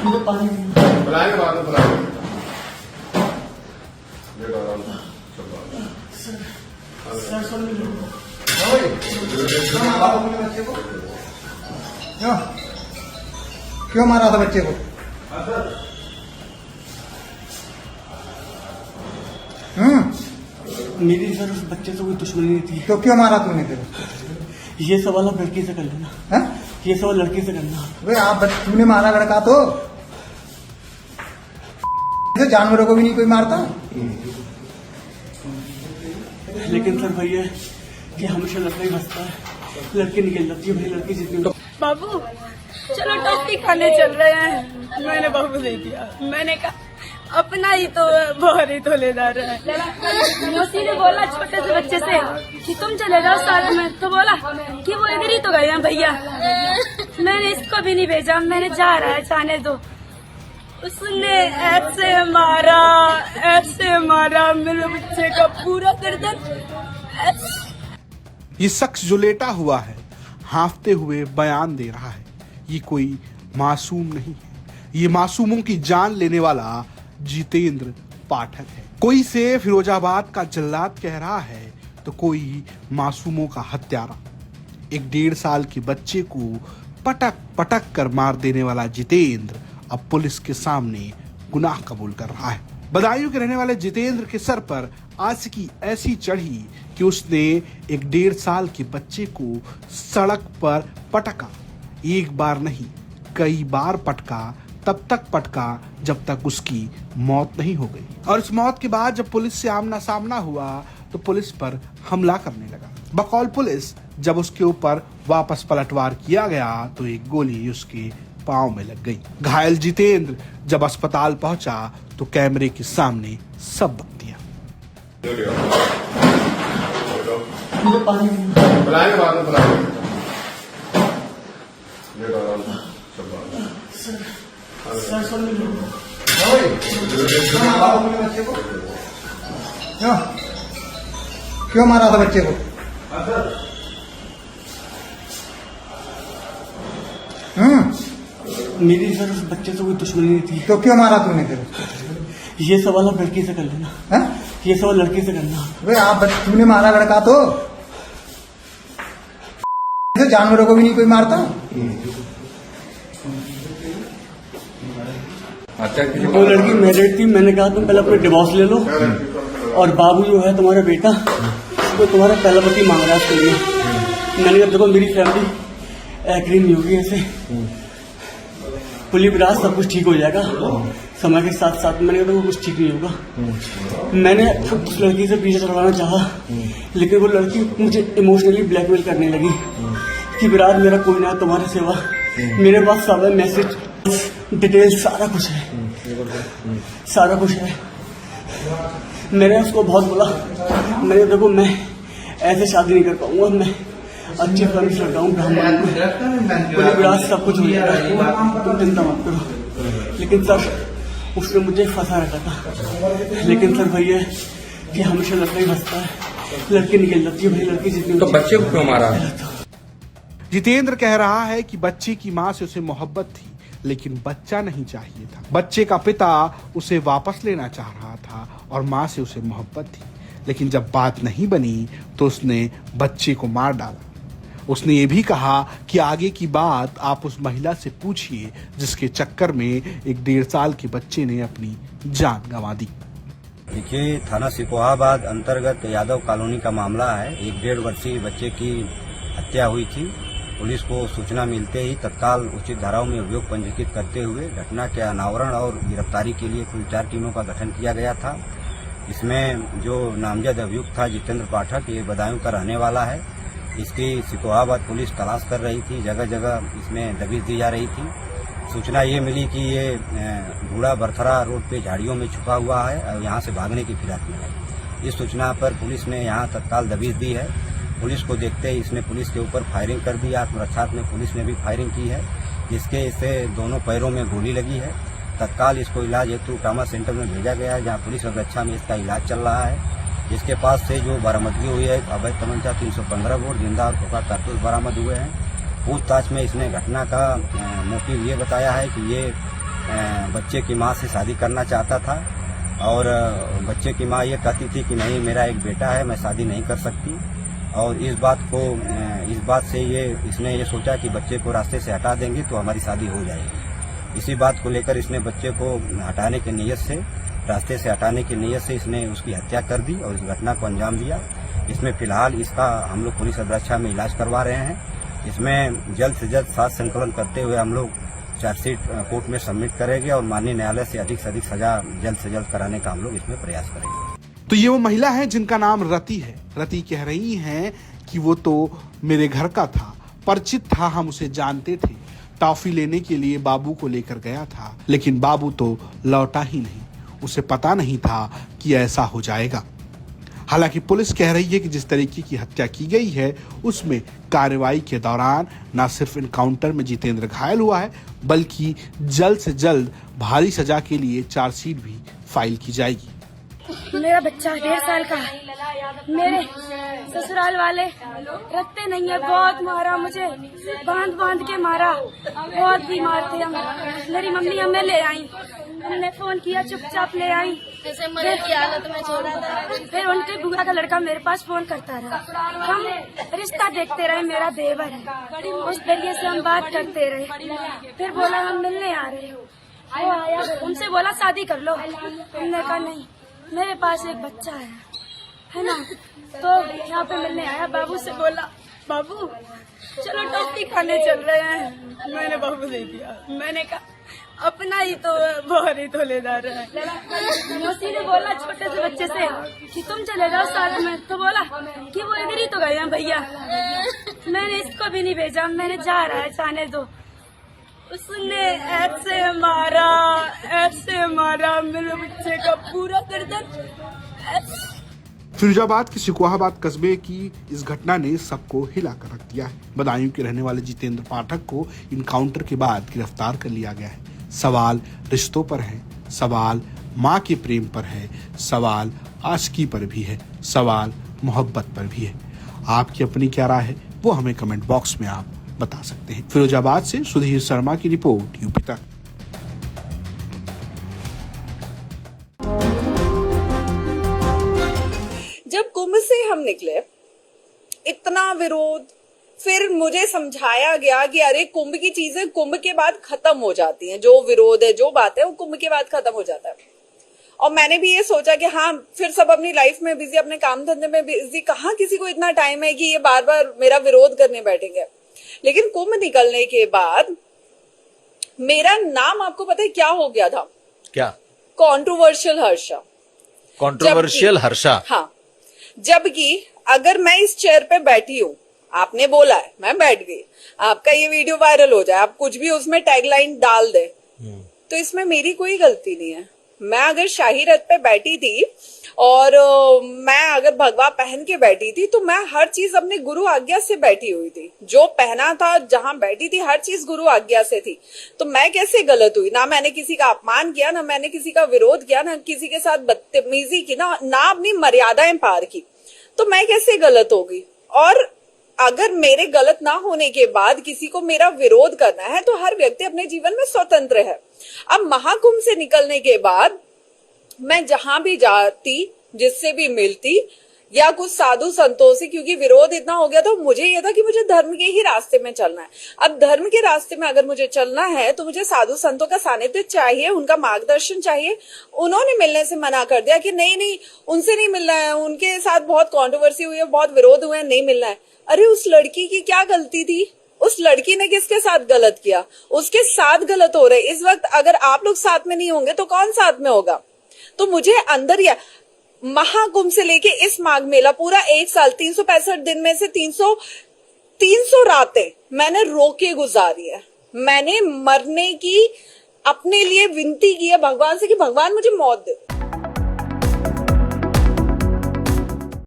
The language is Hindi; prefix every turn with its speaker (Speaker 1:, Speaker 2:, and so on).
Speaker 1: बुलाएंगे बाद में बुलाएंगे।
Speaker 2: क्यों मारा था बच्चे को?
Speaker 3: मेरी सर उस बच्चे से कोई दुश्मनी नहीं थी।
Speaker 2: तो क्यों मारा तूने फिर?
Speaker 3: ये सवाल आप लड़की से कर लेना।
Speaker 2: हैं?
Speaker 3: ये सवाल लड़की से करना।
Speaker 2: वे आप तूने मारा लड़का तो जानवरों को भी नहीं कोई मारता।
Speaker 3: लेकिन सर भैया कि हमेशा लड़का ही हंसता है, लड़की निकल जाती है। भाई लड़की जितनी
Speaker 4: बाबू चलो टॉफी खाने चल रहे हैं। मैंने बाबू दे दिया। मैंने कहा अपना ही तो बहुत ही तो ले जा रहा है। मौसी ने बोला छोटे से बच्चे से कि तुम चले जाओ सारे में, तो बोला कि वो इधर ही तो गए हैं भैया। मैंने इसको भी नहीं भेजा, मैंने जा रहा है जाने दो। उसने ऐसे मारा मेरे बच्चे का पूरा गर्दन।
Speaker 5: ये शख्स जो लेटा हुआ है, हांफते हुए बयान दे रहा है, ये कोई मासूम नहीं है। ये मासूमों की जान लेने वाला जितेंद्र पाठक है। कोई इसे फिरोजाबाद का जल्लाद कह रहा है तो कोई मासूमों का हत्यारा। एक 1.5 साल के बच्चे को पटक पटक कर मार देने वाला जितेंद्र अब पुलिस के सामने गुनाह कबूल कर रहा है। बदायूं के रहने वाले जितेंद्र के सर पर आशिकी ऐसी चढ़ी कि उसने एक 1.5 साल के बच्चे को सड़क पर पटका। एक बार नहीं, कई बार पटका, तब तक पटका जब तक उसकी मौत नहीं हो गई। और इस मौत के बाद जब पुलिस से आमना सामना हुआ तो पुलिस पर हमला करने लगा। बकौल पुलिस जब उसके ऊपर वापस पलटवार किया गया तो एक गोली उसके पांव में लग गई। घायल जितेंद्र जब अस्पताल पहुंचा तो कैमरे के सामने सब बक दिया।
Speaker 1: बुलाएंगे बाद में बुलाएंगे।
Speaker 2: क्यों मारा था बच्चे को?
Speaker 3: मेरी सर उस बच्चे से कोई दुश्मनी नहीं थी।
Speaker 2: तो क्यों मारा तूने फिर?
Speaker 3: ये सवाल आप लड़की से कर लेना।
Speaker 2: हैं?
Speaker 3: ये सवाल लड़की से करना।
Speaker 2: वे आप तूने मारा लड़का तो जानवरों को भी नहीं कोई मारता।
Speaker 3: वो लड़की मैरिड थी। मैंने कहा तुम पहले अपने डिवोर्स ले लो, और बाबू जो है तुम्हारा बेटा वो तुम्हारा पहला पति मांग रहा है उसके लिए। मैंने कहा देखो मेरी फैमिली एग्री नहीं होगी ऐसे, पुलिस राज सब कुछ ठीक हो जाएगा समय के साथ साथ। मैंने कहा तो कुछ ठीक नहीं होगा। मैंने उस लड़की से पीछे छुड़वाना चाहा, लेकिन वो लड़की मुझे इमोशनली ब्लैकमेल करने लगी कि विराट मेरा कोई ना तुम्हारे सिवा, मेरे पास सब है, मैसेज डिटेल सारा कुछ है। मैंने उसको बहुत बोला, मैंने देखो मैं ऐसे शादी नहीं कर पाऊंगा, मैं अच्छे फैमिली से लड़का हूँ, ब्राह्मण विराट सब कुछ हो जाएगा, तुम चिंता मत करो। लेकिन सर उसने मुझे फंसा रखा था। लेकिन सर भैया कि हमेशा लड़का ही हंसता है, लड़की निकल जाती है। भाई लड़की जितनी
Speaker 6: तो बच्चे को क्यों मारा?
Speaker 5: जितेंद्र कह रहा है कि बच्चे की मां से उसे मोहब्बत थी, लेकिन बच्चा नहीं चाहिए था। बच्चे का पिता उसे वापस लेना चाह रहा था और मां से उसे मोहब्बत थी, लेकिन जब बात नहीं बनी तो उसने बच्चे को मार डाला। उसने ये भी कहा कि आगे की बात आप उस महिला से पूछिए जिसके चक्कर में एक 1.5 साल के बच्चे ने अपनी जान गंवा दी।
Speaker 7: देखिए, थाना सिकोहाबाद अंतर्गत यादव कॉलोनी का मामला है। एक 1.5 वर्षीय बच्चे की हत्या हुई थी। पुलिस को सूचना मिलते ही तत्काल उचित धाराओं में अभियोग पंजीकृत करते हुए घटना के अनावरण और गिरफ्तारी के लिए कुल 4 टीमों का गठन किया गया था। इसमें जो नामजद अभियुक्त था जितेंद्र पाठक, ये बदायूं का रहने वाला है। इसकी सिकोहाबाद पुलिस तलाश कर रही थी, जगह जगह इसमें दबिश दी जा रही थी। सूचना ये मिली कि ये बूढ़ा बरथरा रोड पे झाड़ियों में छुपा हुआ है और यहाँ से भागने की फिराक में है। इस सूचना पर पुलिस ने यहाँ तत्काल दबिश दी है। पुलिस को देखते ही इसने पुलिस के ऊपर फायरिंग कर दी। आत्मरक्षात्मक में पुलिस ने भी फायरिंग की है, जिसके इससे दोनों पैरों में गोली लगी है। तत्काल इसको इलाज हेतु ट्रामा सेंटर में भेजा गया है, जहाँ पुलिस अध्यक्षा में इसका इलाज चल रहा है। इसके पास से जो बरामदगी हुई है, अवैध तमंचा 315 बोर जिंदा और खोखा कारतूस बरामद हुए हैं। पूछताछ में इसने घटना का मोटिव ये बताया है कि ये बच्चे की मां से शादी करना चाहता था और बच्चे की मां ये कहती थी कि नहीं, मेरा एक बेटा है, मैं शादी नहीं कर सकती। और इस बात से इसने ये सोचा कि बच्चे को रास्ते से हटा देंगे तो हमारी शादी हो जाएगी। इसी बात को लेकर इसने बच्चे को हटाने की नीयत से, रास्ते से हटाने की नीयत से इसने उसकी हत्या कर दी और इस घटना को अंजाम दिया। इसमें फिलहाल इसका हम लोग पुलिस अभिरक्षा में इलाज करवा रहे हैं। इसमें जल्द से जल्द साक्ष्य संकलन करते हुए हम लोग चार्जशीट कोर्ट में सबमिट करेंगे और माननीय न्यायालय से अधिक सजा जल्द से जल्द कराने का हम लोग इसमें प्रयास करेंगे।
Speaker 5: तो ये वो महिला है जिनका नाम रति है। रति कह रही हैं कि वो तो मेरे घर का था, परिचित था, हम उसे जानते थे। टॉफी लेने के लिए बाबू को लेकर गया था, लेकिन बाबू तो लौटा ही नहीं। उसे पता नहीं था कि ऐसा हो जाएगा। हालांकि पुलिस कह रही है कि जिस तरीके की हत्या की गई है उसमें कार्रवाई के दौरान न सिर्फ इनकाउंटर में जितेंद्र घायल हुआ है, बल्कि जल्द से जल्द भारी सजा के लिए चार्जशीट भी फाइल की जाएगी।
Speaker 4: मेरा बच्चा 1.5 साल का है। मेरे ससुराल वाले रखते नहीं है, बहुत मारा मुझे, बांध के मारा, बहुत बीमार थे हम। मेरी मम्मी हमें ले आई, हमने फोन किया, चुपचाप ले आई।
Speaker 6: जैसे मरे की हालत में छोड़ा था।
Speaker 4: फिर उनके बुआ का लड़का मेरे पास फोन करता रहा, हम रिश्ता देखते रहे, मेरा देवर है, उस जरिए से हम बात करते रहे। फिर बोला हम मिलने आ रहे हो, वो आया, उनसे बोला शादी कर लो, हमने कहा नहीं, मेरे पास एक बच्चा है ना। तो यहाँ पे मिलने आया, बाबू से बोला बाबू चलो टॉफी खाने चल रहे हैं। मैंने बाबू दे दिया, मैंने कहा अपना ही तो बहुत ही तोलेदार है। मौसी ने बोला छोटे से बच्चे से कि तुम चले जाओ साथ में, तो बोला कि वो इधर ही तो गए हैं भैया। मैंने इसको भी नहीं भेजा, मैंने जा रहा है जाने दो। उसने ऐसे मारा मेरे बच्चे का पूरा गर्दन।
Speaker 5: फिरोजाबाद के सिकोहाबाद कस्बे की इस घटना ने सबको हिला कर रख दिया है। बदायूं के रहने वाले जितेंद्र पाठक को इनकाउंटर के बाद गिरफ्तार कर लिया गया है। सवाल रिश्तों पर है, सवाल माँ के प्रेम पर है, सवाल आशिकी पर भी है, सवाल मोहब्बत पर भी है। आपकी अपनी क्या राय है वो हमें कमेंट बॉक्स में आप बता सकते हैं। फिरोजाबाद से सुधीर शर्मा की रिपोर्ट, यूपी तक।
Speaker 8: जब कुंभ से हम निकले, इतना विरोध, फिर मुझे समझाया गया कि अरे कुंभ की चीजें कुंभ के बाद खत्म हो जाती हैं, जो विरोध है, जो बात है वो कुंभ के बाद खत्म हो जाता है। और मैंने भी ये सोचा कि हाँ, फिर सब अपनी लाइफ में बिजी, अपने काम धंधे में बिजी, कहाँ किसी को इतना टाइम है कि ये बार बार मेरा विरोध करने बैठेंगे। लेकिन कुंभ निकलने के बाद मेरा नाम, आपको पता है क्या हो गया था?
Speaker 9: क्या?
Speaker 8: कंट्रोवर्शियल हर्षा।
Speaker 9: कंट्रोवर्शियल हर्षा।
Speaker 8: हाँ, जबकि अगर मैं इस चेयर पे बैठी हूँ, आपने बोला है, मैं बैठ गई, आपका ये वीडियो वायरल हो जाए, आप कुछ भी उसमें टैगलाइन डाल दे, तो इसमें मेरी कोई गलती नहीं है। मैं अगर शाही रथ पे बैठी थी और मैं अगर भगवा पहन के बैठी थी, तो मैं हर चीज अपने गुरु आज्ञा से बैठी हुई थी। जो पहना था, जहां बैठी थी, हर चीज गुरु आज्ञा से थी। तो मैं कैसे गलत हुई? ना मैंने किसी का अपमान किया, ना मैंने किसी का विरोध किया, ना किसी के साथ बदतमीजी की, ना अपनी मर्यादाएं पार की। तो मैं कैसे गलत होगी? और अगर मेरे गलत ना होने के बाद किसी को मेरा विरोध करना है, तो हर व्यक्ति अपने जीवन में स्वतंत्र है। अब महाकुंभ से निकलने के बाद मैं जहां भी जाती, जिससे भी मिलती, या कुछ साधु संतों से, क्योंकि विरोध इतना हो गया था, मुझे यह था कि मुझे धर्म के ही रास्ते में चलना है। अब धर्म के रास्ते में अगर मुझे चलना है तो मुझे साधु संतों का सानिध्य चाहिए, उनका मार्गदर्शन चाहिए। उन्होंने मिलने से मना कर दिया कि नहीं, उनसे नहीं मिलना है, उनके साथ बहुत कंट्रोवर्सी हुई है, बहुत विरोध हुए हैं, नहीं मिलना है। अरे उस लड़की की क्या गलती थी? उस लड़की ने किसके साथ गलत किया? उसके साथ गलत हो रहे। इस वक्त अगर आप लोग साथ में नहीं होंगे तो कौन साथ में होगा? तो मुझे अंदर या महाकुंभ से लेके इस माघ मेला पूरा 1 साल, 365 दिन में से 300 रातें मैंने रो के गुजारी है। मैंने मरने की अपने लिए विनती की है भगवान से कि भगवान मुझे मौत दे।